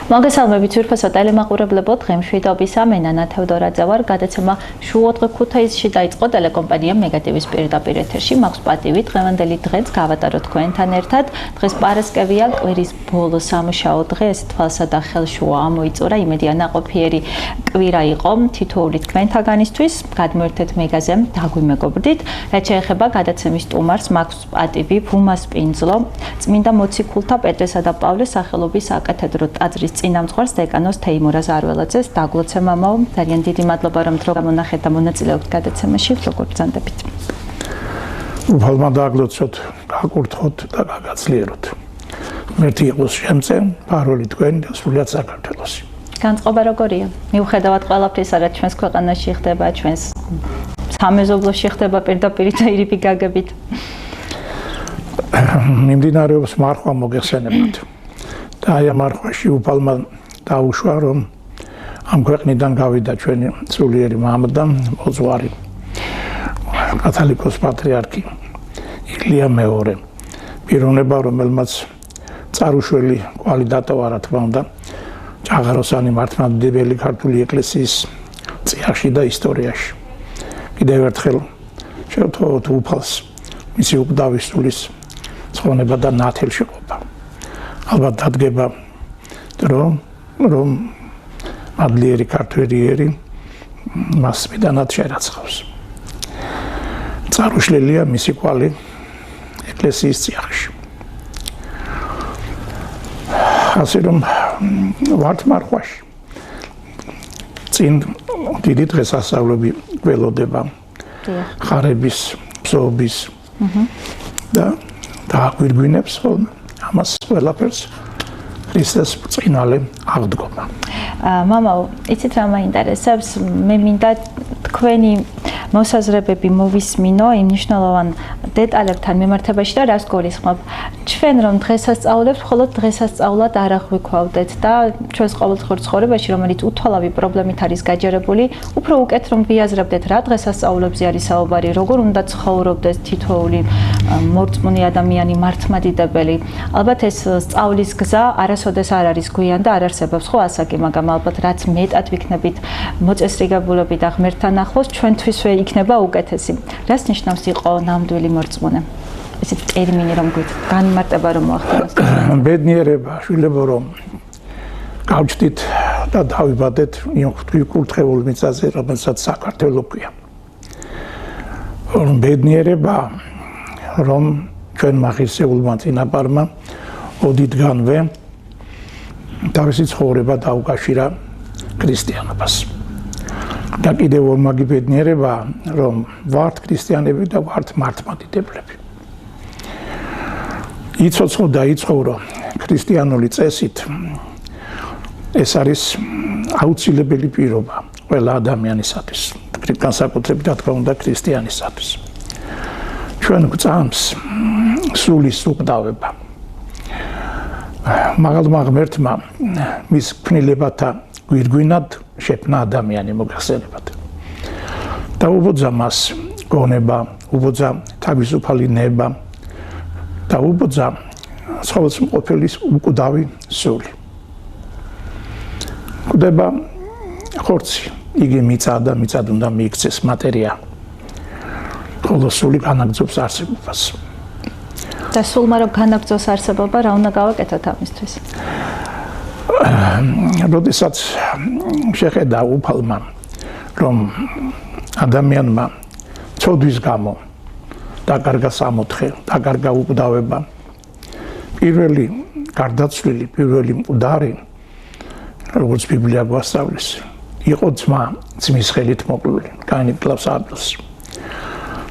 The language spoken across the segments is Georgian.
მოგესალმებით ვირფასო ტელემაყურებლებო, დღემ შვიდობის ამენანა თევდორაძე ვარ. გადაცემა შუოდღე ქუთაისში დაიწყო ტელეკომპანია მეგატივის პირდაპირ ეთერში. მაქვს პატივი დღევანდელი დღეც გავატარო თქვენთან ერთად. დღეს პარასკევია, კვირის ბოლო სამუშაო დღე, ეს თვალსა და ხელშუა ამოიწურა. იმედია ნაყოფიერი კვირა იყო თითოეული თქვენთაგანისთვის. გადმოერთეთ მეგაზე, დაგვიმეგობრდით. რაც შეეხება გადაცემის სტუმარს, მაქვს პატივი ვუმას პინძლო, წმინდა მოციქულთა პეტრესა და პავლეს სახელობის საკათედრო ტაძრის წინამძღვარს დეკანოს თეიმურაზ არველაძეს. დაგლოცე მამაო, ძალიან დიდი მადლობა რომ დრო გამონახეთ და მონაწილეობთ გადაცემაში. როგორ ბრძანდებით? უფალმა დაგლოცოთ, გაკურთხოთ და გაგაცლიეროთ. ღმერთი იყოს შემწე, პაროლი თქვენი და სრულიად საქართველოსი. განწყობა როგორია? მიუხედავად ყველაფრისა, რაც ჩვენს ქვეყანაში ხდება, ჩვენს სამეზობლოში ხდება პირდაპირ და ირიბი გაგებით. მიმდინარეობს მარხვა მოგეხსენებათ. და აი ამ მარხვაში უფალმა დაუშვა, რომ ამ ქვეყნიდან გავიდა ჩვენი სულიერი მამა და მოძღვარი კათოლიკოს პატრიარქი ილია მეორე. პიროვნება, რომელმაც წარუშველი კვალი დატოვა, რა თქმა უნდა, ჭაღაროსანი მართლმადიდებელი ქართული ეკლესიის წიაღში და ისტორიაში. კიდევ ერთხელ შევთხოვოთ უფალს მისი უკვდავი სულის ცხონება და ნათელშეყობა. ალბათ დადგება დრო, რომ მადლიერი ქართველიერი მას მიდანად შერაცხავს. წარუშლილია მისი კვალი ეკლესიის წიაღში. ასე რომ ვართ მარხვაში. წინ დიდი დღესასწაულები გველოდება. ხარების, ფსობის და დააგვირგვინებს ხოლმე. ამას ყველაფერს ქრისტეს წინვალე აღდგომა. მამაო, იცით რა მაინტერესებს? მე მინდა თქვენი მოსაზრებები მოვისმინო იმ მნიშვნელოვან დეტალებთან მიმართებაში და რას გულისხმობ. ჩვენ რომ დღესასწაულებთ, მხოლოდ დღესასწაულად არ აღვიქვავდეთ და ჩვენს ყოველდღიურ ცხოვრებაში, რომელიც უთვალავი პრობლემით არის გაჯერებული, უფრო უკეთ რომ ვიაზრებდეთ რა დღესასწაულებზე არის საუბარი, როგორ უნდა ცხოვრობდეს თითოეული მორწმუნე ადამიანი მართლმადიდებელი. ალბათ ეს სწავლის გზა არასოდეს არ არის გვიან და არ არსებობს ხო ასაკი, მაგრამ ალბათ რაც მეტად ვიქნებით მოწესრიგებულები და ღმერთთან ახლოს, ჩვენთვისვე იქნება უკეთესი. რას ნიშნავს იყო ნამდვილი მორწმუნე? ესეთ ტერმინი რომ გვით განმარტება რომ მოახდინოს. ბედნიერება, შვილებო, რომ გავჩდით და დავიბადეთ იმ ღვთისმკურთხეულ მიწაზე, რომელსაც საქართველო ქვია. ბედნიერება, რომ ჩვენმა ღირსეულმა წინაპარმა ოდითგანვე თავისი ცხოვრება დაუკავშირა ქრისტიანობას. და კიდევ ორმაგი ბედნიერება, რომ ვართ ქრისტიანები და ვართ მართლმადიდებლები. იცოცხლო და იცხოვრო ქრისტიანული წესით, ეს არის აუცილებელი პირობა ყველა ადამიანისათვის, განსაკუთრებით რა თქმა უნდა ქრისტიანისათვის. ჩვენ გვწამს სულის უკვდავება. მაღალმა ღმერთმა მის ქმნილებათა გვირგვინად შექმნა ადამიანი, მოგეხსენებათ. და უბოძა მას გონება, უბოძა თავისუფალი ნება და უბოძა ცხოველმყოფელის უკვდავი სული. კვდება ხორცი, იგი მიწა და მიწად უნდა მიიქცეს მატერია. ხოლო სული განაგრძობს არსებობას. და სულმა რომ განაგრძობს არსებობა, რა უნდა გავაკეთოთ ამისთვის? როდესაც შეხედა უფალმა, რომ ადამიანმა ცოდვის გამო დაკარგა სამოთხე, დაკარგა უკვდავება, პირველი გარდაცვლილი, პირველი მკვდარი, როგორც ბიბლია გვასწავლის, იყო ძმა, ძმის ხელით მოკლული, კაინი კლავს აბელს.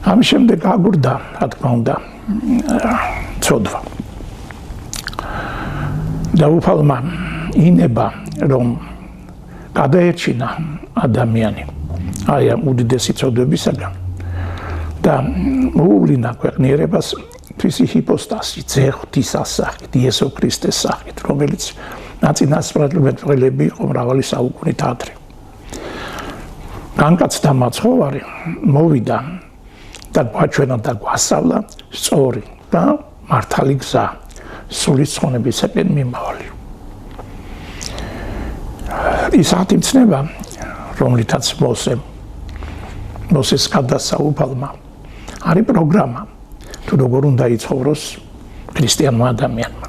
ამის შემდეგ აგურდა, რა თქმა უნდა, ცოდვა. და უფალმა ინება, რომ გადაერჩინა ადამიანი აი ამ უდიდესი ცოდვებისაგან და მოუვლინა ქვეყნიერებას თვისი ჰიპოსტასი, ღვთის ასახით, იესო ქრისტეს სახით, რომელიც ნაწინასწრებლები იყო მრავალი საუკუნით ადრე. განკაცდა მაცხოვარი, მოვიდა და გვაჩვენა და გვასწავლა სწორი და მართალი გზა სულის ცხონებისაკენ მიმავალი. ის ათიმცნება, რომლითაც მოსეს გადასცა უფალმა, არის პროგრამა, თუ როგორ უნდა იცხოვროს ქრისტიანმა ადამიანმა.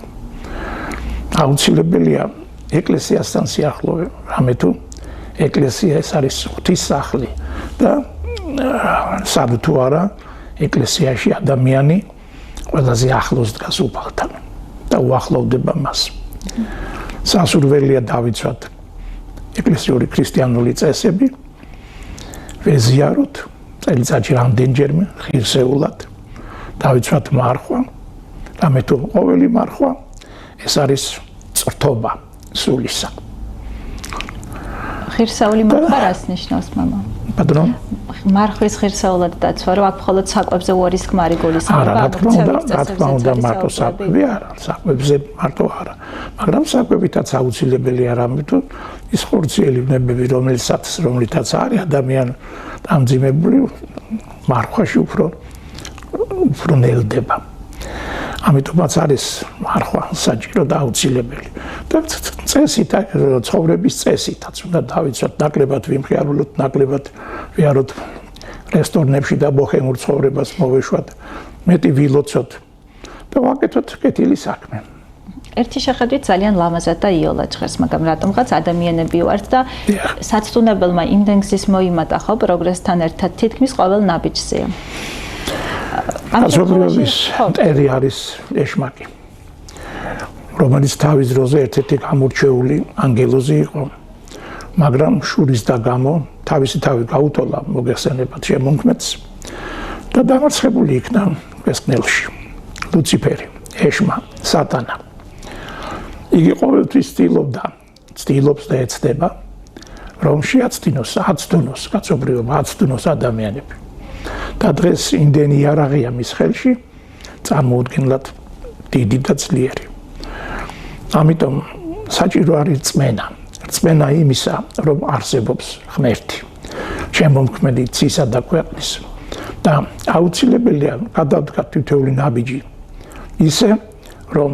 აუცილებელია ეკლესიასთან სიახლოვე, რამე თუ ეკლესია ეს არის ღვთის სახლი და სად თუ არა ეკლესიაში ადამიანი ყველაზე ახლოს დგას უფალთან და უახლოვდება მას. სასურველია დავიცვათ ეკლესიური ქრისტიანული წესები, ვეზიაროთ წელიწადში რამდენჯერმე ღირსეულად, დავიცვათ მარხვა, რამე თუ ყოველი მარხვა ეს არის წრთობა სულისა. ღირსეული მარხვა რას ნიშნავს, მამა? ბატონო? მარხვის ღირსეულად დაცვა, რომ აქ მხოლოდ საკვებზე უარის ქმარი გულისხმობა. არა, რა თქმა უნდა, მარტო საკვები არა, საკვებზე მარტო არა. მაგრამ საკვებითაც აუცილებელია რამე თუ ის ხორციელებები, რომლითაც არის ადამიანი დამძიმებული, მარხვაში უფრო ნელდება. ამიტომაც არის მარხვა საჭირო და აუცილებელი. და წესით, ცხოვრების წესითაც უნდა დავიცვათ, ნაკლებად ვიმხიარულოთ, ნაკლებად ვიაროთ რესტორნებში და ბოჰემურ ცხოვრებას მოვეშვათ, მეტი ვილოცოთ და ვაკეთოთ კეთილი საქმე. ერთი შეხედვით ძალიან ლამაზად და იოლად ჟღერს, მაგრამ რატომღაც ადამიანები ვართ და საცდუნებელმა იმდენ გზის მოიმატა ხო პროგრესთან ერთად თითქმის ყოველ ნაბიჯზე. კაცობრიობის მტერი არის ეშმაკი, რომელიც თავის დროზე ერთ-ერთი გამორჩეული ანგელოზი იყო, მაგრამ შურის და გამო თავისი თავი გაუტოლა მოგეხსენებათ შემონქმედს და დამარცხებული იქნა მესკნელში. ლუციფერი, ეშმა, სატანა. იგი ყოველთვის ცდილობს და ეცდება, რომ აცდუნოს კაცობრიობა, აცდუნოს ადამიანები. და დღეს იმდენი იარაღია მის ხელში, წარმოუდგენლად დიდი და ძლიერი. ამიტომ საჭირო არის რწმენა იმისა, რომ არსებობს ღმერთი, შემომქმნელი ცისა და ქვეყნის და აუცილებელია გადავდგათ თითოეული ნაბიჯი ისე, რომ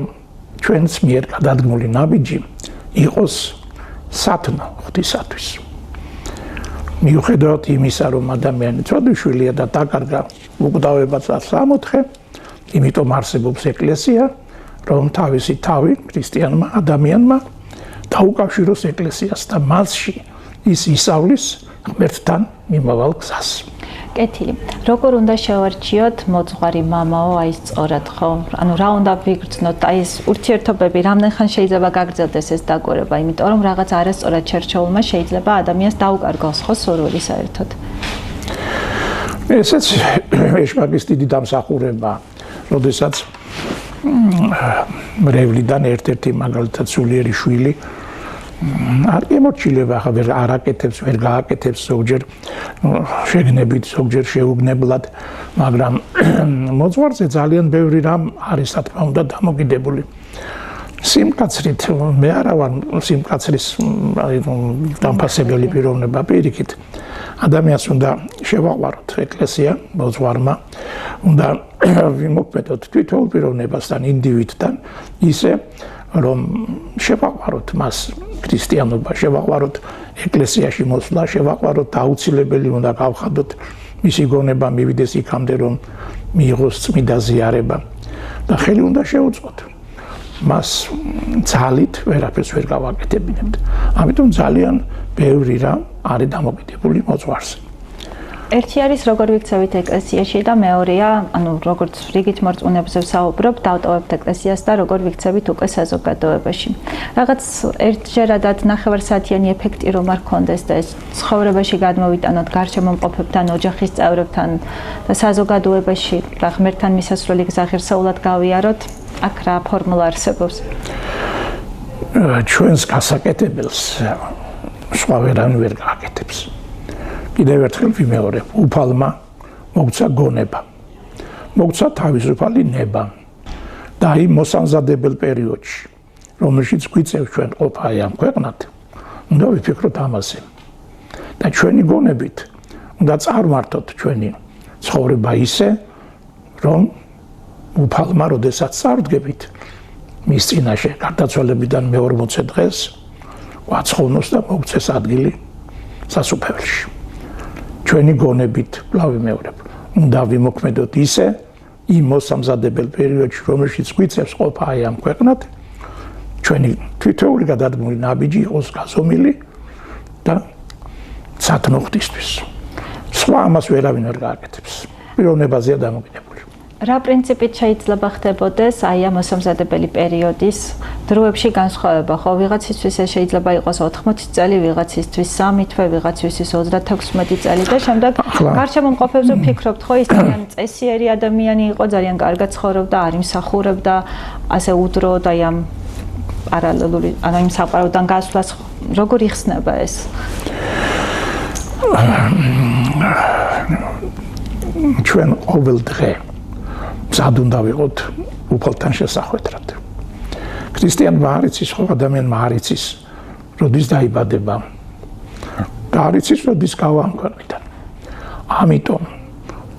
ჩვენს მიერ გადადგმული ნაბიჯი იყოს სათნო ღვთისათვის. მიუხედავად იმისა, რომ ადამიანი ცოდვიშვილია და დაკარგა უკვდავებასაც ამოთხე, იმიტომ არსებობს ეკლესია, რომ თავისი თავი ქრისტიანმა ადამიანმა დაუკავშიროს ეკლესიას და მასში ის ისავლის ღმერთთან მიმავალ გზას. კეთილი. როგორ უნდა შევარჩიოთ მოძღვარი მამაო, აი სწორად ხო? ანუ რა უნდა ვიგრძნოთ, აი ეს ურთიერთობები რამდენ ხან შეიძლება გაგრძელდეს ეს დაკვირვება, იმიტომ რომ რაღაც არასწორად შერჩეულმა შეიძლება ადამიანს დაუკარგოს ხო სურვილი საერთოდ. ესეც ეშმაკის დიდი დამსახურება, როდესაც მრევლიდან ერთ-ერთი მაგალითად სულიერი შვილი არ ემორჩილება, ვერ არაკეთებს, ვერ გააკეთებს ზოგჯერ შეგნებით, ზოგჯერ შეუგნებლად, მაგრამ მოძღვარზე ძალიან ბევრი რამ არის, რა თქმა უნდა, დამოკიდებული. სიმკაცრით მე არა ვარ სიმკაცრის დამფასებელი პიროვნება პირიქით. ადამიანს უნდა შევაყვაროთ ეკლესია, მოძღვარმა, უნდა ვიმოქმედოთ თვითოულ პიროვნებასთან, ინდივიდთან, ისე რომ შევაყვაროთ მას ქრისტიანობა, შევაყვაროთ ეკლესიაში მოსვლა, შევაყვაროთ აუცილებელი უნდა გავხადოთ მისი გონება მივიდეს იქამდე, რომ მიიღოს წმინდა ზიარება და ხელი უნდა შეუწყოთ. მას ძალით ვერაფერს ვერ გავაკეთებინებთ. ამიტომ ძალიან ბევრი რამ არის დამოკიდებული მოძღვარზე. ერთი არის როგორ ვიქცევით ეკლესიაში და მეორეა, ანუ როგორც რიგით მორწმუნეებზე ვსაუბრობ, დავტოვებთ ეკლესიას და როგორ ვიქცევით უკვე საზოგადოებაში. რაღაც ერთჯერადად ნახევარსაათიანი ეფექტი რომ არ გქონდეს და ეს ცხოვრებაში გადმოვიტანოთ გარშემომყოფებთან, ოჯახის წევრებთან და საზოგადოებაში და ღმერთთან მისასვლელი გზა ღირსეულად გავიაროთ, აქ რა ფორმულა არსებობს? ჩვენს გასაკეთებელს სხვა ვერანი ვერ გააკეთებს. კიდევ ერთხელ ვიმეორებ, უფალმა მოგცა გონება, მოგცა თავისუფალი ნება და აი მოსამზადებელ პერიოდში, რომელშიც გვიწევს ჩვენ ყოფა ამ ქვეყნად, უნდა ვიფიქროთ ამაზე და ჩვენი გონებით უნდა წარმართოთ ჩვენი ცხოვრება ისე, რომ უფალმა, როდესაც წარდგებით მის წინაშე გარდაცვალებიდან მე 40 დღეს, გვაცხოვნოს და მოგცეს ადგილი სასუფეველში. ჩვენი გონებით ვიმეორებ, უნდა ვიმოქმედოთ ისე იმ მოსამზადებელ პერიოდში, რომელშიც გვიწევს ყოფა აი ამ ქვეყნად, ჩვენი თითოეული გადადგმული ნაბიჯი იყოს გაზომილი და სათნო ღვთისთვის. სხვა ამას ვერავინ არ გააკეთებს. პიროვნებაზეა დამოკიდებული. რა პრინციპით შეიძლება ხდებოდეს აი ამ მოსამზადებელი პერიოდის დროებში განსხვავება? ხო, ვიღაცისთვის ეს შეიძლება იყოს 80 წელი, ვიღაცისთვის 3 თვე, ვიღაცისთვის 36 წელი და შემდეგ გარშემომყოფებზე ვფიქრობთ, ხო, ის ძალიან წესიერი ადამიანი იყო, ძალიან კარგად ცხოვრობდა, არ იმსახურებდა, ასე უდროდ აი ამ პარალელური, ანუ იმ საყვარლიდან გასვლას როგორ იხსნება ეს? ჩვენ ყოველ დღე მზად უნდა ვიყოთ უფალთან შესახვედრად. ქრისტიანმა არ იცის, ხო, ადამიანმა არ იცის, როდის დაიბადება და არ იცის, როდის გავა ამ ქვეყნიდან. ამიტომ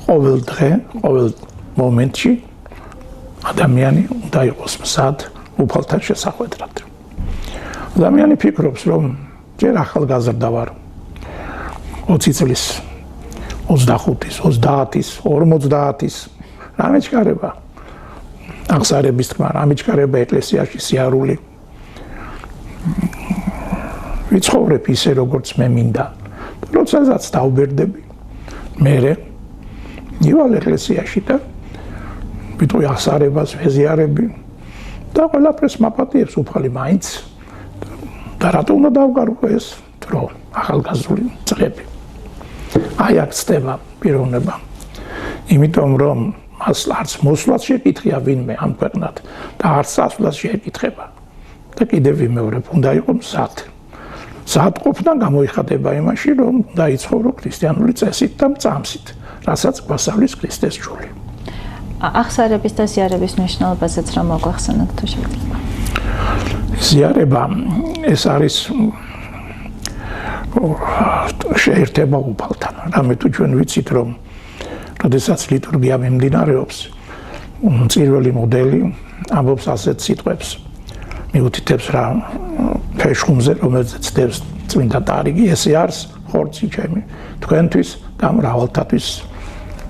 ყოველ დღე, ყოველ მომენტში ადამიანი უნდა იყოს მზად უფალთან შესახვედრად. ადამიანი ფიქრობს, რომ ჯერ ახალგაზრდა ვარ, 20 წლის, 25-ის, 30-ის, 50-ის, რა მეჩქარება? აღსარების თქმა, რა მეჩქარება ეკლესიაში სიარული. ვიცხოვრებ ისე, როგორც მე მინდა. როდესაც დავბერდები, მერე ივალ ეკლესიაში და ვიტყვი აღსარებას, ვეზიარები და ყველაფერს მაპატიებს უფალი მაინც. და რატო უნდა დავკარგო ეს დრო, ახალგაზრდული წლები? აი აქ ცდება პიროვნება. იმიტომ რომ მას არც მოსვლაც შეკითხია ვინმე ამ ქვეყნად და არც წასვლაც შეეკითხება. და კიდევ ვიმეორებ, უნდა იყო მზად. მზად ყოფნა გამოიხატება იმაში, რომ უნდა იცხოვრო ქრისტიანული წესით და მწამსით, რასაც გვასწავლის ქრისტეს ჯული. აღსარების და ზიარების მნიშვნელობაზეც რა მოგვახსენოთ თუ შეიძლება? ზიარება ეს არის შეერთება უფალთან. რამე თუ ჩვენ ვიცით, რომ როდესაც ლიტურგია მიმდინარეობს, წირველი მოდელი ამბობს ასეთ სიტყვებს. მიუთითებს რა ფეშხუმზე, რომელზეც ცდებს წმინდა ტარიგი, ესე არის ხორცი ჩემი თქვენთვის და მრავალთათვის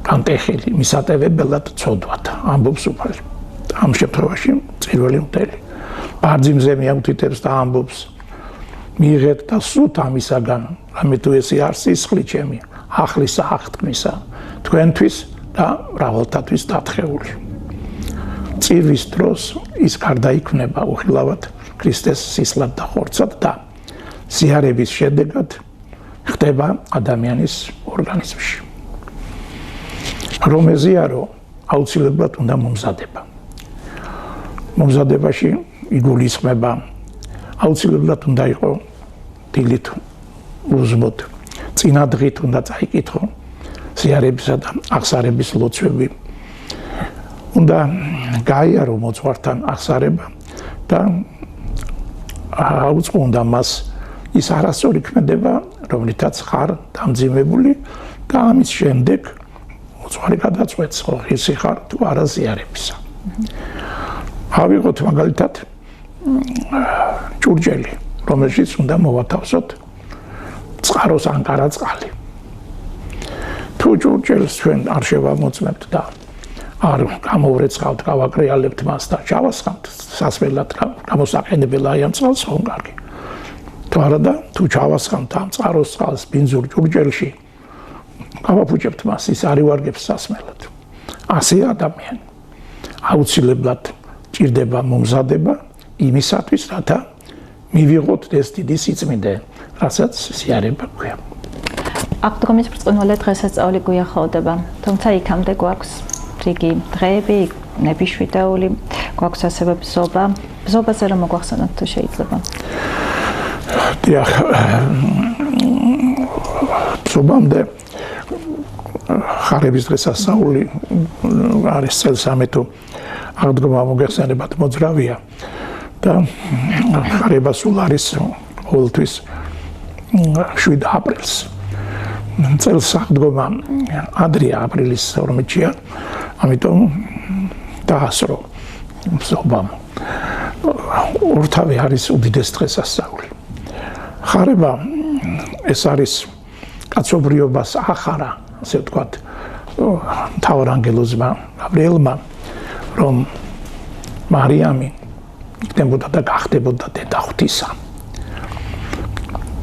განტეხილი მისატევებელად ცოდვათ, ამბობს უფალი. ამ შემთხვევაში წირველი მოდელი ბარძიმზე მიუთითებს და ამბობს მიიღეთ და სუთ ამისაგან, რამე თუ ესე არის სისხლი ჩემი, ახლისა აღთქმისა, თქვენთვის და მრავალთათვის დათხეული. წირვის დროს ის გარდაიქმნება უხილავად ქრისტეს სისხლად და ხორცად და ზიარების შედეგად ხდება ადამიანის ორგანიზმში. რომ ეზიარო აუცილებლად უნდა მომზადება. მომზადებაში იგულისხმება აუცილებლად უნდა იყო დილით უზმოდ, წინა დღით უნდა წაიკითხო ზიარებისა და აღსარების ლოცვები. უნდა გაიარო მოძღვართან აღსარება და აუწყო მას ის არასწორი ქმედება, რომლითაც ხარ დამძიმებული და ამის შემდეგ მოძღვარი გადაწყვეტს, ხო ისე ხარ თუ არა ზიარებისა. ავიღოთ მაგალითად ჭურჭელი, რომელშიც უნდა მოვათავსოთ წყაროს ანკარა წყალი. თუ ჭურჭელს ჩვენ არ შევამოწმებთ და არ გამოვრეცხავთ, გავაკრიალებთ მას და ჩავასხამთ სასმელად გამოსაყენებელ აი ამ წყალს, ხო კარგი. თუ არა და თუ ჩავასხამთ ამ წყაროს წყალს ბინძურ ჭურჭელში, გავაფუჭებთ მას, ის არ ივარგებს სასმელად. ასე ადამიანი აუცილებლად ჭირდება მომზადება იმისათვის, რათა მივიღოთ ეს დიდი სიწმინდე, რასაც ზიარება გვია. აღდგომის ბრწყინვალე დღესასწაული გვიახლოვდება, თუმცა იქამდე გვაქვს რიგი დღეები, ნებიშვიდეული, გვაქვს ასევე ბზობა. ბზობაზე რომ მოგვახსენოთ თუ შეიძლება? დიახ, ბზობამდე ხარების დღესასწაული არის წელსამე თუ აღდგომა მოგეხსენებათ მოძრავია და ხარება სულ არის ყოველთვის 7 აპრილს. წელს აღდგომა ადრია აპრილის 12-ია, ამიტომ დაასრო ბზობამ. ორთავე არის უდიდეს დღესასწაული. ხარება ეს არის კაცობრიობას ახარა, ასე ვთქვათ, მთავარ ანგელოზმა გაბრიელმა, რომ მარიამი იქნებოდა და გახდებოდა დედა ღვთისა.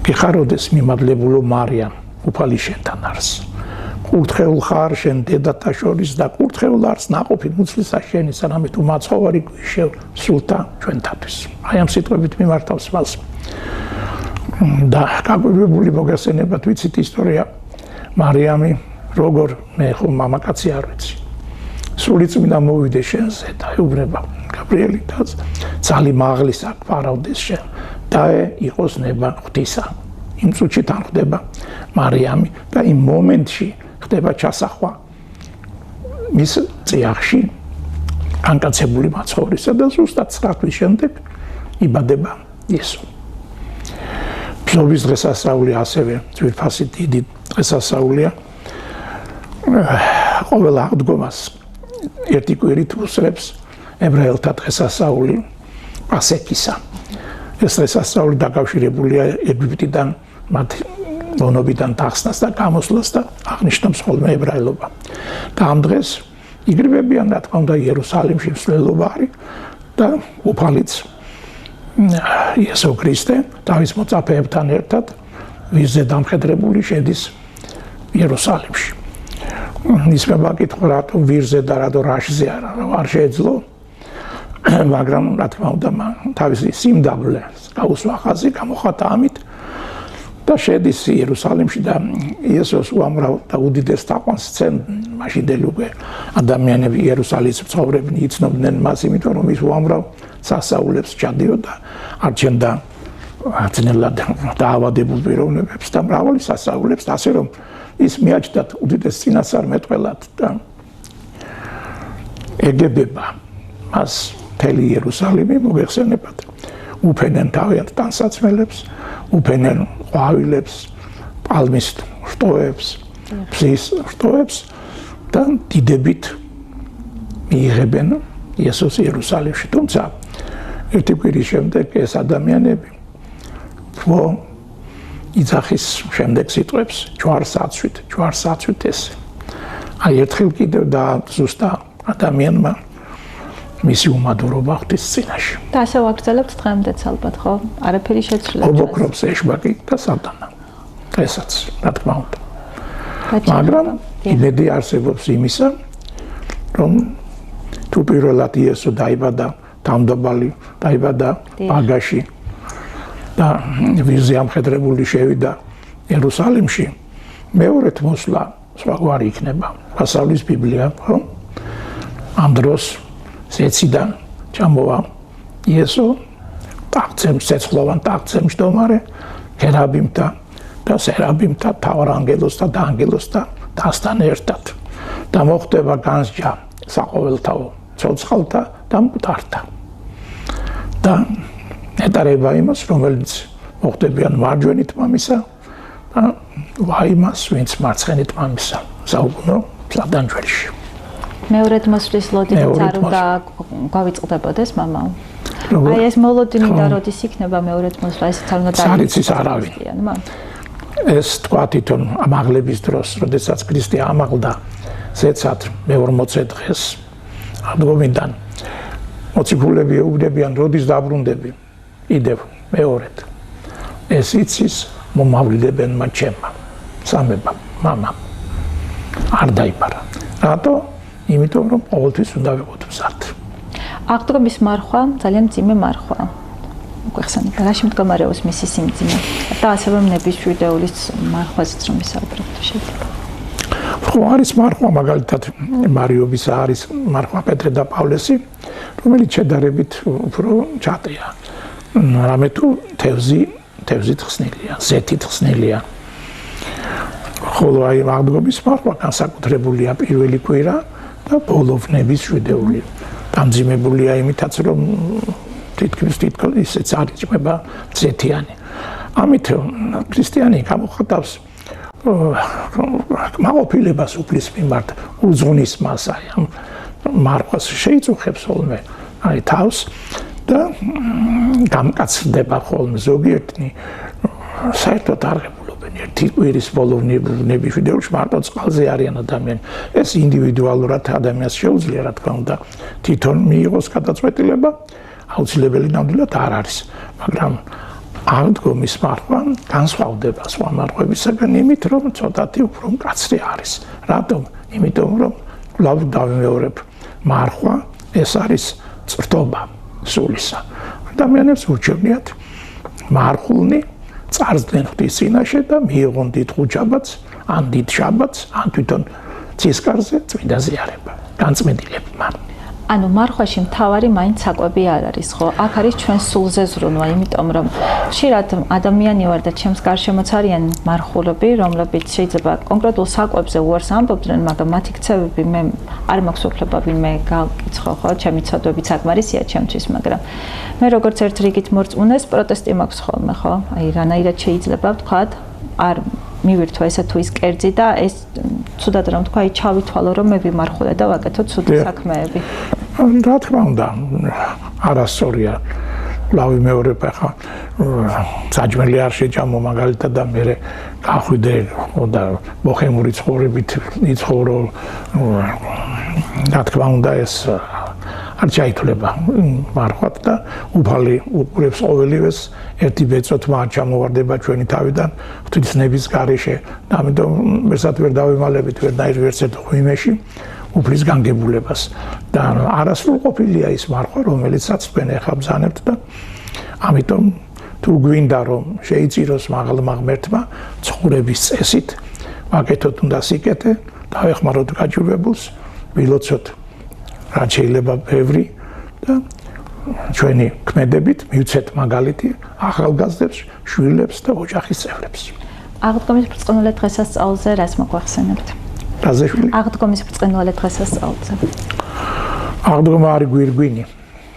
გეხაროდეს მიმადლებულო მარიამ, უფალი შენთან არის. კურთხეულ ხარ შენ დედათა შორის და კურთხეულ არს ნაყოფი მუცლისა შენი, სანამ თუ მაცხოვარი გვიშევ სულთა ჩვენთათვის. აი ამ სიტყვებით მიმართავს მას. და გაგვირებული მოგესწრებათ ვიცით ისტორია მარიამი როგორ მე ხომ მამაკაცი არ ვიცი. სული წმინდა მოვიდე შენზე და ეუბნება გაბრიელი და ძალი მაღლისა გვარავდეს შენ და იყოს ნება ღვთისა. იმ წუთში თან ხდება მარიამი და იმ მომენტში ხდება ჩასახვა მის წიაღში განკაცებული მაცხოვრისა და ზუსტად 9 თვის შემდეგ იბადება იესო. ბზობის დღესასწაული ასევე ძვირფასი დიდი დღესასწაულია. ყოველ აღდგომას ერთი კვირით უსწრებს ებრაელთა დღესასწაული პასექისა. ეს დღესასწაული დაკავშირებულია ეგვიპტიდან მათ მონობიდან დახსნას და გამოსვლას და აღნიშნავს ხოლმე ებრაელობა. და ამ დღეს იგრებებიან რა თქმა უნდა იერუსალიმში მსვლელობა არის და უფალიც იესო ქრისტე თავის მოწაფეებთან ერთად ვირზე დამხედრებული შედის იერუსალიმში. ისმება კითხვა რატომ ვირზე და რატომ რაშზე არ შეეძლო, მაგრამ რა თქმა უნდა თავისი სიმდაბლე გაუსვა ხაზი გამოხატა ამით და შედის იერუსალიმში და იესოს უამრავ და უდიდეს თაყვანს სცენ მაშინდელი უკვე ადამიანები იერუსალიმში ცხოვრობდნენ, იცნობდნენ მას, იმიტომ რომ ის უამრავ სასაულებს ჩადიოდა, არჩენდა ძნელად დაავადებულ პიროვნებებს და მრავალი სასაულებს, ასე რომ ის მიაჩნდათ უდიდეს წინასწარმეტყველად და ეგებება მას მთელი იერუსალიმი მოგეხსენებათ. უფენენ თავიანთ ტანსაცმელებს, უფენენ ყვავილებს, პალმის რტოებს, ფსის რტოებს და დიდებით მიიღებენ იესოს იერუსალიმში. თუმცა ერთი კვირის შემდეგ ეს ადამიანები იძახის შემდეგ სიტყვებს ჯვარს აცვით ეს. აი ერთხელ კიდევ და ზუსტა ადამიანმა მისი უმადურობა ღვთის წინაშე. და ასე ვაგრძელებთ დღემდეც ალბათ, ხო? არაფერი შეცვლილ. ობოქრობს ეშბაკი და სატანა. ესაც, რა თქმა უნდა. მაგრამ იმედი არსებობს იმისა, რომ თუ პირველად იესო დაიბადა თავმდაბალი, დაიბადა ბაგაში და ვიზი ამხედრებული შევიდა იერუსალიმში, მეორედ მოსვლა სხვაგვარი იქნება. გასავლის ბიბლია, ხო? ამ დროს ზეციდან ჩამოვა იესო ტახტზე, ცეცხლოვან ტახტზე მჯდომარე ქერაბიმთა და სერაბიმთა თავარ ანგელოსთა და ანგელოსთა დასთან ერთად და მოხდება განსჯა საყოველთაო ცოცხალთა და მკვდართა და ეტარება იმას, რომელიც მოხდებიან მარჯვენით მამისა და ვაიმას, ვინც მარცხენით მამისა საუკუნო სადანჯველში. მეორედ მოსვლის ლოდინიც არ უნდა გავიწყდებოდეს მამაო. აი ეს მოლოდინი და როდის იქნება მეორედ მოსვლა, ესეც არ უნდა დაიცის არავინ. ეს თქვა თვითონ ამაღლების დროს, როდესაც ქრისტე ამაღლდა ზეცად მე-40 დღეს აღდგომიდან მოციქულები ეუბნებიან, როდის დაბრუნდები კიდევ მეორედ. ეს იცის მომავლიდებენ მათ ჩემმა სამებამ, მამამ. არ დაიბარა. რატო? იმიტომ რომ ყოველთვის უნდა ვიყოთ მზად. აღდგომის მარხვა ძალიან მძიმე მარხვა. მოგვეხსენებათ, რაში მდგომარეობს მისი სიმძიმე და ასევე ნების შვიდეულის მარხვაზეც რომ ვისაუბრებთ შეიძლება. ხო, არის მარხვა, მაგალითად მარიობის არის მარხვა პეტრე და პავლესი, რომელიც შედარებით უფრო ჩატია. რამე თუ თევზით ხსნილია, ზეთით ხსნილია. ხოლო აი აღდგომის მარხვა განსაკუთრებულია პირველი კვირა და ბოლოვნების შვიდეული. დამძიმებულია იმითაც, რომ თითქმის ისეც არ იჭმება ზეთიანი. ამით ქრისტიანი გამოხატავს მაყოფილებას უფლის მიმართ უძღვნის მას აი ამ მარხვას შეიწუხებს ხოლმე თავს და გამკაცდება ხოლმე ზოგიერთი საერთოდ არ ღებულობენ ერთი კვირის ბოლოვნების ვიდეოში მარტო წყალზე არიან ადამიანები. ეს ინდივიდუალურად ადამიანს შეუძლია რა თქმა უნდა თვითონ მიიღოს გადაწყვეტილება, აუცილებელი ნამდვილად არ არის, მაგრამ აღდგომის მარხვა განსხვავდება სხვა მარხვებისაგან იმით, რომ ცოტათი უფრო მკაცრი არის. რატომ? იმიტომ რომ კვლავ დავიმეორებ, მარხვა ეს არის წრთობა სულისა. ადამიანებს ურჩევნიათ მარხულნი წარსდნენ ღვთის წინაშე და მიიღონ დიდ ხუჭაბათს, ან დიდ შაბათს, ან თვითონ ცისკარზე წმინდა ზიარება, განწმენდილებმა. ანუ მარხვაში მთავარი მაინც საკვები არ არის, ხო? აქ არის ჩვენ სულზე ზრუნვა, იმიტომ რომ ხშირად ადამიანი ვარ და ჩემს გარშემოც არიან მარხულები, რომლებიც შეიძლება კონკრეტულ საკვებზე უარს ამბობდნენ, მაგრამ მათი ქცევები მე არ მაქვს უფლება ვინმე გავკითხო, ხო? ჩემი ცოდვები საკმარისია ჩემთვის, მაგრამ მე როგორც ერთ რიგით მორწმუნეს პროტესტი მაქვს ხოლმე, ხო? აი რანაირად შეიძლება ვთქვათ, არ მივირთვა ესა თუ ის კერძი და ეს ცუდად რომ თქვა, აი ჩავითვალო რომ მე ვიმარხულე და ვაკეთო ცუდი საქმეები. რა თქმა უნდა, არასწორია. ლავი მეორებ ახლა საჭმელი არ შეჭამო მაგალითად და მე გახვიდე და ბოჰემური ცხოვრებით იცხოვრო. რა თქმა უნდა ეს არ ჩაითვლება მარხვად და უფალი უყურებს ყოველივეს, ერთი ბეწოთმა არ ჩამოვარდება ჩვენი თავიდან ღვთისნების გარეშე და ამიტომ ვერცად ვერ დავემალებით ვერნაირ ვერც ერთ ღვიმეში უფლის განგებულებას და არასრულყოფილია ის მარხვა, რომელიცაც თქვენ ახლა ბრძანებთ და ამიტომ თუ გვინდა რომ შეიწიროს მაღალმა ღმერთმა ცხოვრების წესით, ვაკეთოთ უნდა სიკეთე, დავეხმაროთ გაჭირვებულს, ვილოცოთ რაც შეიძლება ბევრი და ჩვენი ქმედებით მივცეთ მაგალითი ახალგაზრდებს, შვილებს და ოჯახის წევრებს. აღდგომის ბრწყინვალე დღესასწაულზე რას მოგვახსენებთ? რაზე შვილი? აღდგომის ბრწყინვალე დღესასწაულზე. აღდგომა არის გვირგვინი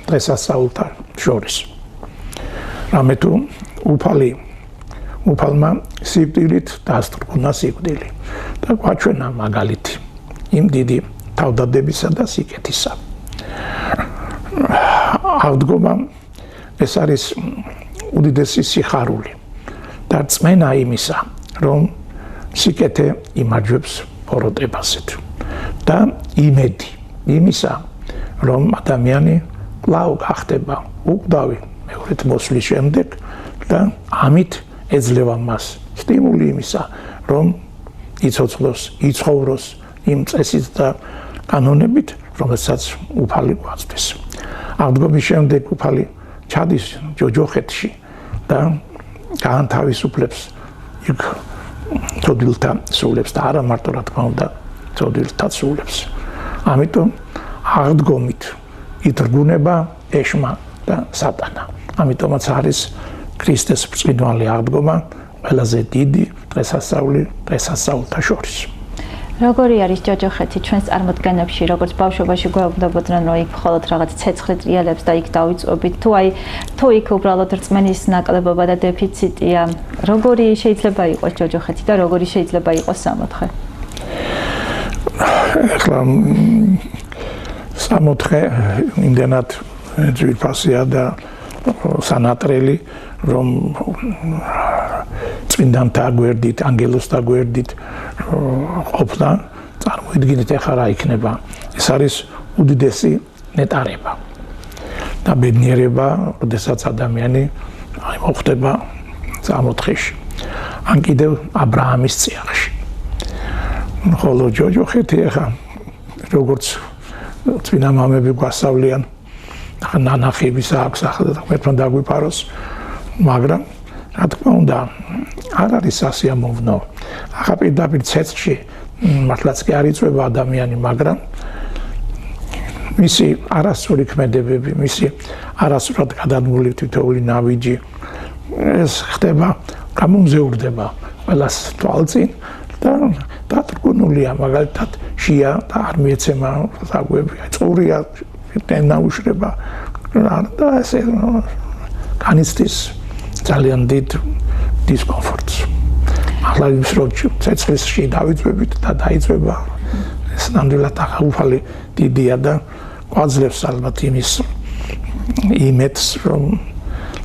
დღესასწაულთან შორის. რამე თუ უფალმა სიკვდილით დაასტურგუნა სიკვდილი და გვაჩვენა მაგალითი იმ დიდი თავდადებისა და სიკეთისა. აღდგომა ეს არის უდიდესი სიხარული და რწმენა იმისა, რომ სიკეთე იმარჯვებს ბოროტებასეთ და იმედი იმისა, რომ ადამიანი კვლავ გახდება უკვდავი მეორედ მოსვლის შემდეგ და ამით ეძლევა მას სტიმული იმისა, რომ იცოცხლოს, იცხოვროს იმ წესით და კანონებით, რომელსაც უფალი გვაწვდის. აღდგომის შემდეგ უფალი ჩადის ჯოჯოხეთში და გაანთავისუფლებს იქ ცოდვილთა სულებს და არა მარტო რა თქმა უნდა ცოდვილთა სულებს. ამიტომ აღდგომით ითრგუნება ეშმა და სატანა. ამიტომაც არის ქრისტეს ბრწყინვალე აღდგომა ყველაზე დიდი დღესასწაული დღესასწაულთა შორის. როგორი არის ჯოჯოხეთი ჩვენს წარმოდგენებში, როგორც ბავშვობაში გვეუბნებოდნენ, რომ იქ მხოლოდ რაღაც ცეცხლი ტრიალებს და იქ დავიწყებით, თუ იქ უბრალოდ რწმენის ნაკლებობა და დეფიციტია, როგორი შეიძლება იყოს ჯოჯოხეთი და როგორი შეიძლება იყოს სამოთხე? ახლა სამოთხე იმდენად ძვირფასია და სანატრელი, რომ წმინდანთა გვერდით, ანგელოზთა გვერდით ყოფნა წარმოიდგინეთ ახლა რა იქნება. ეს არის უდიდესი ნეტარება და ბედნიერება, როდესაც ადამიანი მოხვდება სამოთხეში. ან კიდევ აბრაამის წიაღში. ხოლო ჯოჯოხეთი ახლა როგორც წმინდა მამები გვასწავლიან, ნანახების აქვს ახლა და მეთქმა დაგვიპაროს, მაგრამ რა თქმა უნდა არ არის სასიამოვნო. ახლა პირდაპირ ცეცხლში მართლაც კი არ იწვება ადამიანი, მაგრამ მისი არასწორი ქმედებები, მისი არასწორად გადადგმული თითოეული ნავიჯი ეს ხდება, გამომზეურდება ყველას თვალწინ და დათრგუნულია მაგალითად შია და არ მიეცემა საკვები, წურია დაუშვება და ესე განიცდის ძალიან დიდ დისკომფორტს. ახლა ის რომ ცეცხლში დავიწყებით და დაიწყება ეს ნამდვილად ახალ დიდია და გვაძლევს ალბათ იმის იმედს, რომ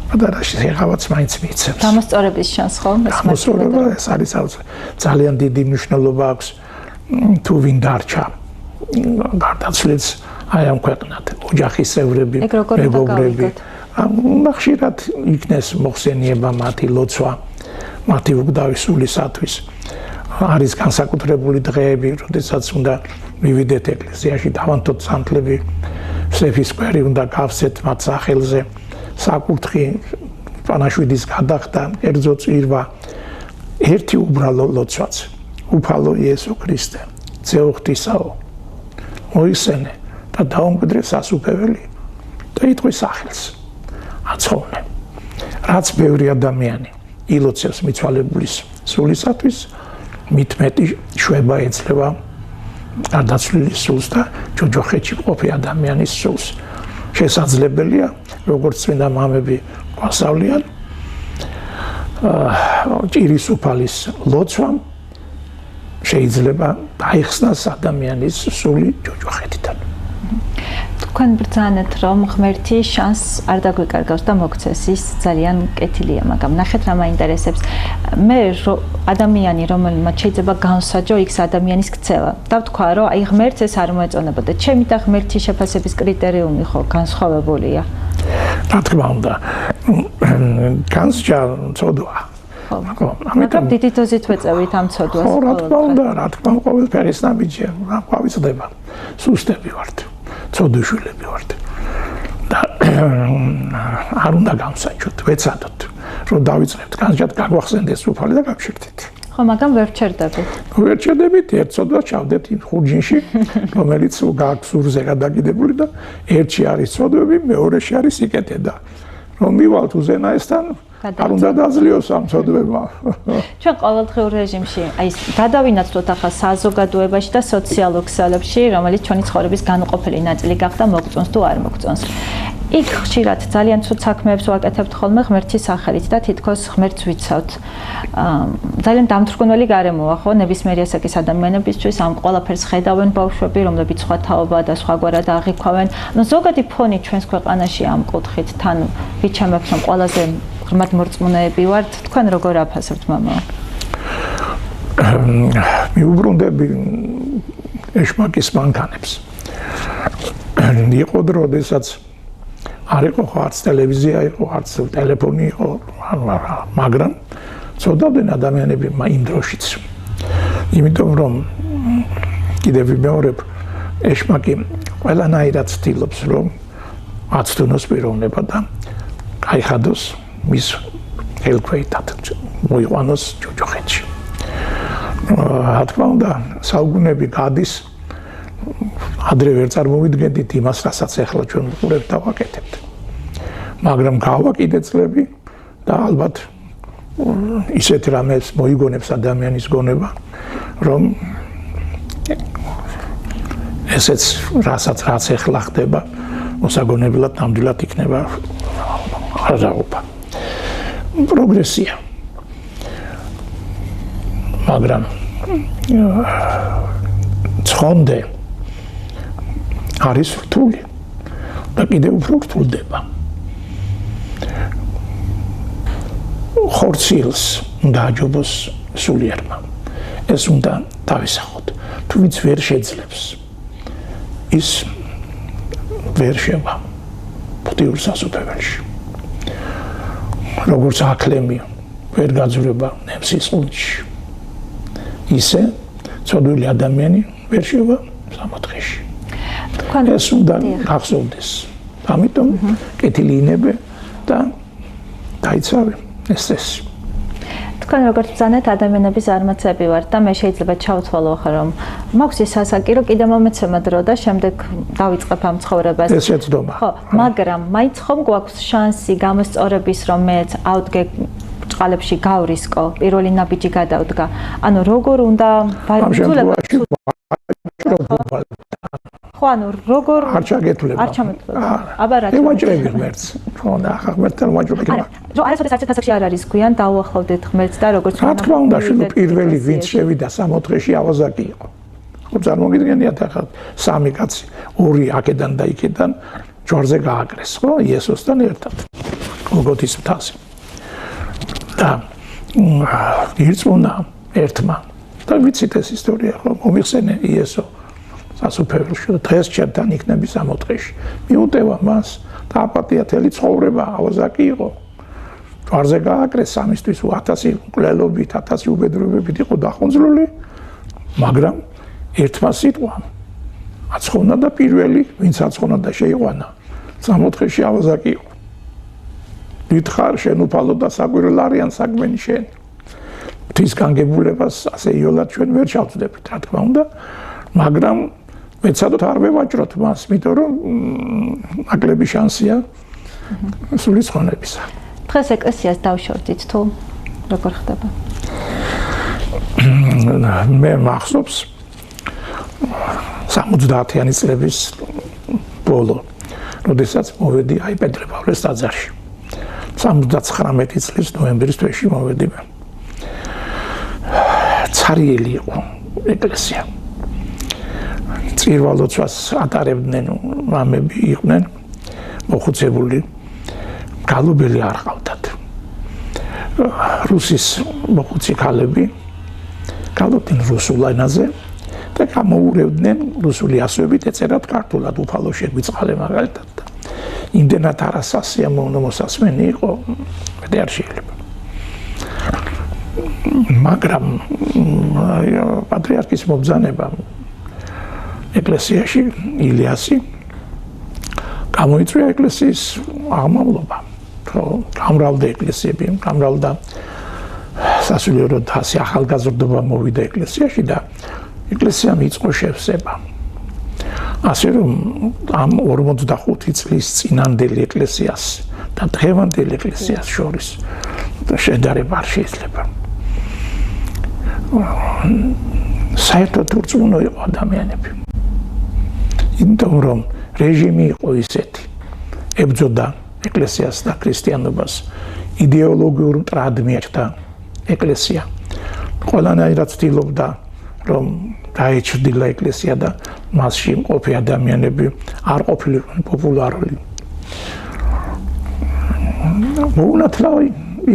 პატარაში ეხავაც მაინც მიიცემს. გამოსწორების შანს ხო? გამოსწორება ეს არის ძალიან დიდი მნიშვნელობა აქვს თუ ვინ დარჩა გარდაცვლილს აი ამ ქვეყნად ოჯახის წევრები, მეგობრები. ხშირად იქნეს მოხსენიება მათი ლოცვა, მათი უგდავის სულისათვის. არის განსაკუთრებული დღეები, როდესაც უნდა მივიდეთ ეკლესიაში, დავანთოთ სანთლები, სეფისკვერი უნდა გავსეთ მათ სახელზე, საკურთხი პანაშვიდის გადახდა, კერძო წირვა, ერთი უბრალო ლოცვაც, უფალო იესო ქრისტე, ძეო ღვთისაო, მოიხსენე და დაუმკვიდრე სასუფეველი და იტყვის სახელს, აცხოვნე. რაც ბევრი ადამიანი ილოცავს მიცვალებულის სულისათვის, მით მეტი შვება ეძლევა გარდაცვლილის სულს და ჯოჯოხეთში მყოფი ადამიანის სულს. შესაძლებელია, როგორც წმინდა მამები გვასწავლიან, ჭირის უფალის ლოცვამ შეიძლება დაიხსნას ადამიანის სული ჯოჯოხეთიდან. თქვენ ბრძანეთ, რომ ღმერთი შანს არ დაგვიკარგავს და მოგცეს, ის ძალიან კეთილია, მაგრამ ნახეთ რა მაინტერესებს. მე ადამიანი, რომელმაც შეიძლება განსაჯო იქ ადამიანის ქცევა. და ვთქვა, რომ აი ღმერთს ეს არ მოეწონებოდა. ჩემი და ღმერთის შეფასების კრიტერიუმი ხო განსხვავებულია. რა თქმა უნდა, განსჯა ცოდვა. ამიტომ დიდი დოზით ვეწევით ამ ცოდვას. ხო, რა თქმა უნდა, ყოველფერი ნაბიჯია, რა გვავიწყდება. სუსტები ვართ. ცოდვიშვილები ვართ და არ უნდა გამსაჯოთ, ვეცადოთ, რომ დავიწყებთ განსჯად გაგვახსენდეს უფალი და გავშერდეთ. ხო, მაგრამ ვერ ვჩერდებით. ვერ ჩერდებით, ერთ ცოდვას ჩავდეთ იმ ხურჯინში, რომელიც გააქვს სურზე გადაგიდებული და ერთში არის ცოდვები, მეორეში არის სიკეთე და რომ მივალთ უზენაესთან, არ უნდა დაძლიოს ამ ცოდვებმა. ჩვენ ყოველდღიურ რეჟიმში, აი გადავინაცვლოთ ახლა საზოგადოებაში და სოციალურ ქსელებში, რომელიც ჩვენი ცხოვრების განუყოფელი ნაწილი გახდა, მოგწონს თუ არ მოგწონს. იქ ხშირად ძალიან ცუდ საქმეებს ვაკეთებთ ხოლმე ღმერთის სახელით და თითქოს ღმერთს ვიცავთ. ძალიან დამთრგუნველი გარემოა, ხო, ნებისმიერი ასაკის ადამიანებისთვის, ამ ყველაფერს ხედავენ ბავშვები, რომლებიც სხვა თაობა და სხვაგვარად აღიქვამენ. ზოგადი ფონი ჩვენს ქვეყანაში ამ კუთხით თან ვიჩემებთ, რომ ყველაზე ღრმად მორწმუნეები ვართ, თქვენ როგორ აფასებთ, მამა? მიუბრუნდები ეშმაკის მანქანებს. იყო დრო, როდესაც არ იყო არც ტელევიზია, იყო არც ტელეფონი იყო, მაგრამ ცოდავდნენ ადამიანები იმ დროშიც. იმიტომ რომ კიდევ ვიმეორებ, ეშმაკი ყველანაირად ცდილობს, რომ აცდუნოს პიროვნება და გაიხადოს მის ხელქვეითად მოიყვანოს ჯოჯოხეთში. რა თქმა უნდა, საუკუნეები გადის, ადრე ვერ წარმოვიდგენდით იმას, რასაც ახლა ჩვენ ვუყურებთ და ვაკეთებთ. მაგრამ გავაკიდეთ წლები და ალბათ ისეთ რამეს მოიგონებს ადამიანის გონება, რომ ესეც რაც ახლა ხდება, მოსაგონებლად ნამდვილად იქნება აღზარება. პროგრესია. მაგრამ ცხონდე არის რთული და კიდევ უფრო რთულდება. ხორციელს უნდა აჯობოს სულიერმა. ეს უნდა დავისახოთ. თუ ვინც ვერ შეძლებს, ის ვერ შევა ღვთიურ სასუფეველში. როგორც აკლემი ვერ გაძვრება ნემსის ყუნჩში. ისე ცოდვილი ადამიანი ვერ შევა სამოთხეში. ეს უნდა გახსოვდეს. ამიტომ კეთილი ინებე და დაიცავე ეს წესი. თქვენ როგორც ბრძანეთ, ადამიანების არმაცები ვართ და მე შეიძლება ჩავთვალო ხარ, რომ მაქვს ის ასაკი, რომ კიდე მომეცემა დრო და შემდეგ დავიწყებ ამ ცხოვრებას. ეს ეცდომა. ხო, მაგრამ მაინც ხომ გვაქვს შანსი გამოსწორების, რომ მეც ავდგე წყალებში გავრისკო, პირველი ნაბიჯი გადავდგა. ანუ როგორ უნდა ხო, ანუ როგორ არ ჩაგეთვლება. არ ჩამეთვლება. აბა რა. ევაჭრები ღმერთს. ხო, და ახლა ღმერთთან ვაჭრობ. რომ არასოდეს არც ასაკში არ არის გვიან დაუახლოვდეთ ღმერთს და როგორც რა თქმა უნდა, შეიძლება პირველი ვინც შევიდა სამოთხეში ავაზაკი იყო. ხო, წარმოგიდგენიათ ახლა სამი კაცი, ორი აქედან და იქედან ჯვარზე გააკრეს, ხო, იესოსთან ერთად. გოგოთის მთაზე. და ირწმუნა ერთმა და ვიცით ეს ისტორია ხო მომიხსენე იესო სასუფეველში და დღეს ჩემთან იქნები სამოთხეში. მიუტევა მას და აპატიათელი ცხოვრება ავაზაკი იყო. ჯვარზე გააკრეს სამისთვის 1000 მკვლელობით 1000 უბედურებებით იყო დახუნძლული, მაგრამ ერთმა სიტყვამ აცხონა და პირველი ვინც აცხონა და შეიყვანა სამოთხეში ავაზაკი იყო. ვითხარ შენ უფალო და საკვირველ არიან საქმენი შენ. ღვთის განგებულებას ასე იოლად ჩვენ ვერ ჩავწდებით, რა თქმა უნდა, მაგრამ მეცადოთ არ ვევაჭროთ მას, იმიტომ რომ ნაკლები შანსია სული ცხონებისა. დღეს ეკლესიას დავშორდით თუ როგორ ხდება? მე მახსოვს 70-იანი წლების ბოლო, როდესაც მოვედი აი პეტრე პავლეს ტაძარში. 79 წლის ნოემბრის თვეში მოვედი მე. ცარიელი იყო ეკლესია. წირვალოცვას ატარებდნენ მამები იყვნენ მოხუცებული, გალობელი არ ყავდათ. რუსის მოხუცი ქალები გალობდნენ რუსულ ენაზე და გამოურევდნენ რუსული ასოებით ეწერათ ქართულად უფალო შეგვიწყალე მაგალითად. იმდენად არასასიამოვნო მოსასმენი იყო, მე არ შეიძლება. მაგრამ პატრიარქის მობრძანება ეკლესიაში ილიასი გამოიწვია ეკლესიის აღმავლობა. გამრავლდა ეკლესიები, გამრავლდა სასულიერო თასი ახალგაზრდობა მოვიდა ეკლესიაში და ეკლესიამ იწყო შევსება. ასე რომ ამ 45 წლის წინანდელი ეკლესიას და დღევანდელი ეკლესიას შორის შედარება არ შეიძლება. საერთოდ ურწმუნო იყო ადამიანები. იმიტომ რომ რეჟიმი იყო ისეთი, ებრძოდა ეკლესიას და ქრისტიანობას, იდეოლოგიურ მტრად მიაჩნდა ეკლესია. ყველანაირად ცდილობდა რომ დაეჩრდილა ეკლესია და მასში მყოფი ადამიანები არ ყოფილიყო პოპულარული. მოუნათლავი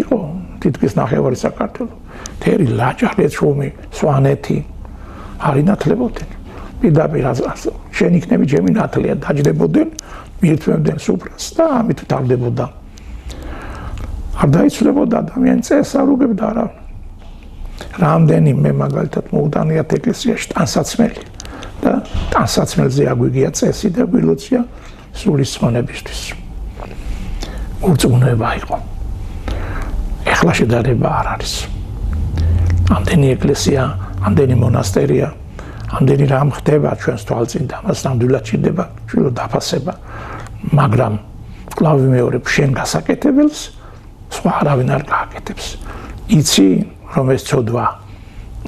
იყო თითქმის ნახევარი საქართველო. თერი ლაჭარი, შრომი, სვანეთი არ ინათლებოდნენ. პირდაპირ შენ იქნები ჩემი ნათლია, დაჯდებოდნენ, მიირთმევდნენ სუფრას და ამით თავდებოდა. არ დაიცვლებოდა ადამიანი წესს არ უგებდა არა. რამდენიმე მაგალითად მოუტანიათ ეკლესიაში ტანსაცმელი და ტანსაცმელზე აგვიგია წესი და გვილოცია სულის ცხონებისთვის. ურწმუნოება იყო. ეხლა შედარება არ არის. ამდენი ეკლესია, ამდენი მონასტერია, ამდენი რამ ხდება ჩვენს თვალწინ და მას ნამდვილად ჭირდება შვილო დაფასება. მაგრამ კლავი მეორე შენ გასაკეთებელს სხვა არავინ არ გააკეთებს. იცი რომ ეს ცოდვა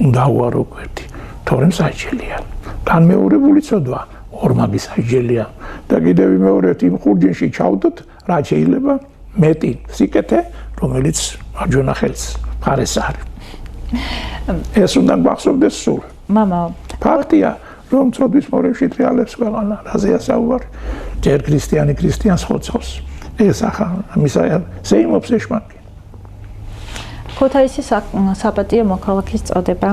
უნდა უარო გვერდი, თორემ საჯელია. განმეორებული ცოდვა ორმაგი საჯელია და კიდევ მეორეთ იმ ხურჯინში ჩავდოთ, რა შეიძლება მეტი სიკეთე, რომელიც მარჯვენა ხელს მხარეს არის. ეს უნდა გვახსოვდეს სულ. მამა, ფაქტია, რომ ცოდვის მორევში ტრიალებს ქვეყანა, რაზეა საუბარი? ჯერ ქრისტიანს ხოცავს. ეს ახლა მისა ზეიმობს ეშმაკი. ქუთაისის საპატიო მოქალაქის წოდება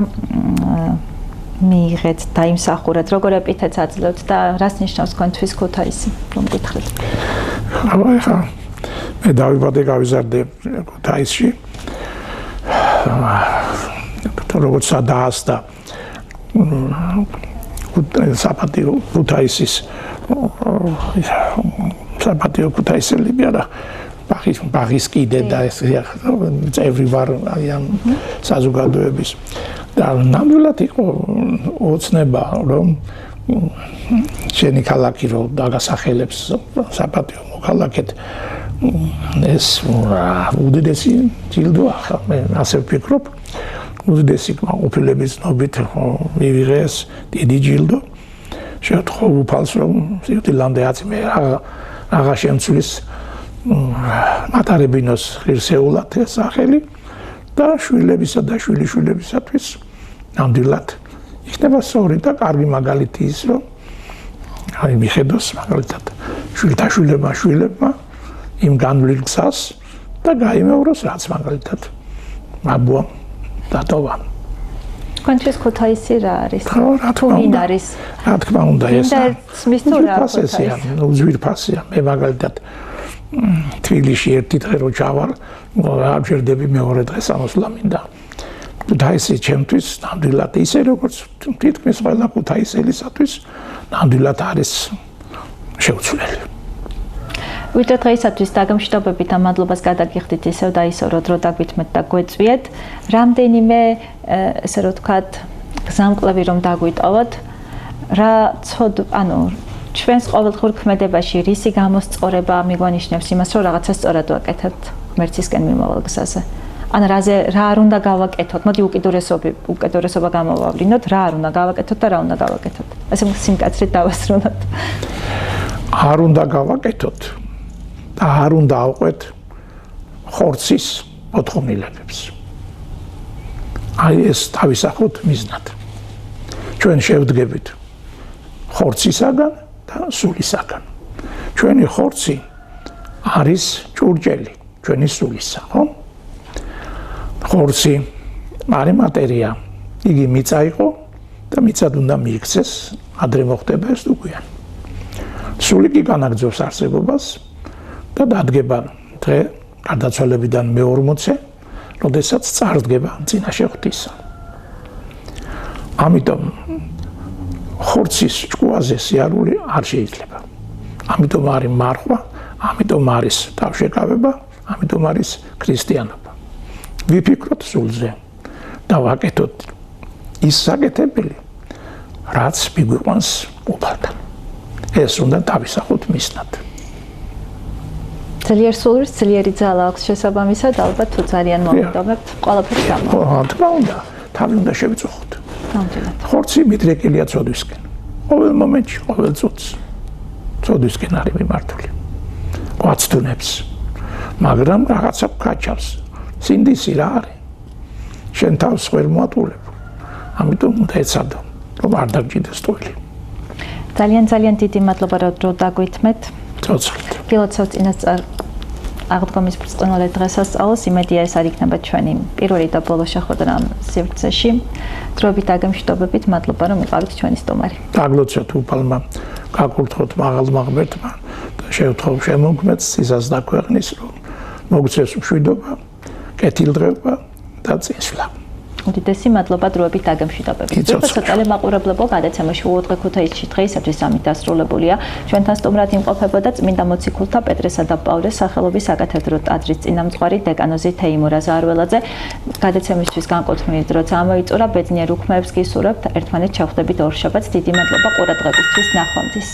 მიიღეთ, დაიმსახურეთ, როგორ ეპითეტს აძლევთ და რას ნიშნავს თქვენთვის ქუთაისი? რომ გითხრით. ახლა მე დავიბადე, გავიზარდე ქუთაისში. როგორც დაასდა საპატიო ქუთაისის საპატიო ქუთაისელები არა ბაღის კიდე და ეს წევრი ვარ აი ამ საზოგადოების და ნამდვილად იყო ოცნება რომ შენი ქალაქი რო დაგასახელებს საპატიო მოქალაქედ ეს უდიდესი ჯილდოა ხა მე ასე ვფიქრობ უდიდესი კმაყოფილების ნობით მივიღეს დიდი ჯილდო შევთხოვ უფალს რომ სიუtildeლამდე აწმე აღა შემცვლის მატარებინოს ღირსეულად სახელი და შვილებისა და შვილიშვილებისათვის ნამდვილად იქნება სწორი და კარგი მაგალითი ის რომ აი მიხედოს მაგალითად შვილთაშვილებმა იმ განვლილ გზას და გაიმეოროს რაც მაგალითად აბუა დატოვა. კონჩეს ქუთაისი რა არის? რა თქმა უნდა არის. რა თქმა უნდა ეს. მის თუ რა ფასია, უძვირფასია. მე მაგალითად თბილისში ერთი დღე რო ჩავალ, აღჯერდები მეორე დღეს ამოსვლა მინდა. ქუთაისი ჩემთვის ნამდვილად ისე როგორც თითქმის ყველა ქუთაისელისათვის ნამდვილად არის შეუცვლელი. ვიდრე დღეისათვის დაგემშვიდობებით და მადლობას გადაგიხდით ისევ და ისევ დრო დაგვითმეთ და გვეწვიეთ. რამდენიმე ესე რომ ვთქვათ გზამკვლევი რომ დაგვიტოვოთ, რა ჩვენს ყოველდღიურ ქმედებაში რისი გამოსწორება მიგვანიშნებს იმას, რომ რაღაცა სწორად ვაკეთებთ ღმერთისკენ მიმავალ გზაზე. ან რა არ უნდა გავაკეთოთ, მოდი უკიდურესობა გამოვავლინოთ, რა არ უნდა გავაკეთოთ და რა უნდა გავაკეთოთ. ასე სიმკაცრით დავასრულოთ. არ უნდა გავაკეთოთ და არ უნდა ავყვეთ ხორცის მოთხოვნილებებს. აი ეს თავისახოთ მიზნად. ჩვენ შევდგებით ხორცისაგან და სულისაგან. ჩვენი ხორცი არის ჭურჭელი ჩვენი სულისა, ხო? ხორცი არის მატერია. იგი მიწა იყო და მიწად უნდა მიიქცეს, ადრე მოხდება ეს თუ გვიან. სული კი განაგრძობს არსებობას და დადგება დღე გარდაცვალებიდან მე-40-ე, როდესაც წარდგება წინაშე ღვთისა. ამიტომ ხორცის ჭკუაზე სიარული არ შეიძლება. ამიტომ არის მარხვა, ამიტომ არის თავშეკავება, ამიტომ არის ქრისტიანობა. ვიფიქროთ სულზე და ვაკეთოთ ის საკეთებელი, რაც მიგვიყვანს უფალთან. ეს უნდა დავისახოთ მიზნად. ძლიერ სულს ძლიერი ძალა აქვს შესაბამისად, ალბათ თუ ძალიან მომიტოვებთ, ყველაფერს გამოვა. რა თქმა უნდა, თავი უნდა შევიწუხოთ. ნამდვილად. ხორცი მიდრეკილია წოდვისკენ. ყოველ მომენტში, ყოველ წუთს წოდვისკენ არის მიმართული. გვაცდუნებს, მაგრამ რაღაცა გაჩავს. სინდისი რა არის? შენ თავს ვერ მოატყულებო. ამიტომ უნდა ეცადო, რომ არ დაგჭირდეს ტყუილი. ძალიან დიდი მადლობა რომ დრო დაგვითმეთ. ცოცხლით. გილოცავ წინასწარ აღდგომის ბრწყინვალე დღესასწაულს. იმედია ეს არ იქნება ჩვენი პირველი და ბოლო შეხვედრა სივრცეში. დროებით დაგემშვიდობებით, მადლობა რომ იყავით ჩვენი სტუმარი. დაგლოცოთ უფალმა, გაკურთხოთ მაღალმა ღმერთმა და შევთხოვ შემოქმედს ისას დაქვეყნის, რომ მოგწეს მშვიდობა, კეთილდღეობა და წინსვლა. უდიდესი მადლობა დროებით დაგემშვიდობებით. სოციალური მაყურებლებო, გადაცემაში უოთხე ქუთაისში დღეისათვის ამით დასრულებულია. ჩვენთან სტუმრად იმყოფებოდა წმინდა მოციქულთა პეტრესა და პავლეს სახელობის საკათედრო ტაძრის წინამძღვარი დეკანოზი თეიმურა ზარველაძე. გადაცემისთვის განკუთვნილი დროც ამოიწურა. ბედნიერ უქმეებს გისურვებთ. ერთმანეთს შევხვდებით ორ შაბათს. დიდი მადლობა ყურადღებისთვის. ნახვამდის.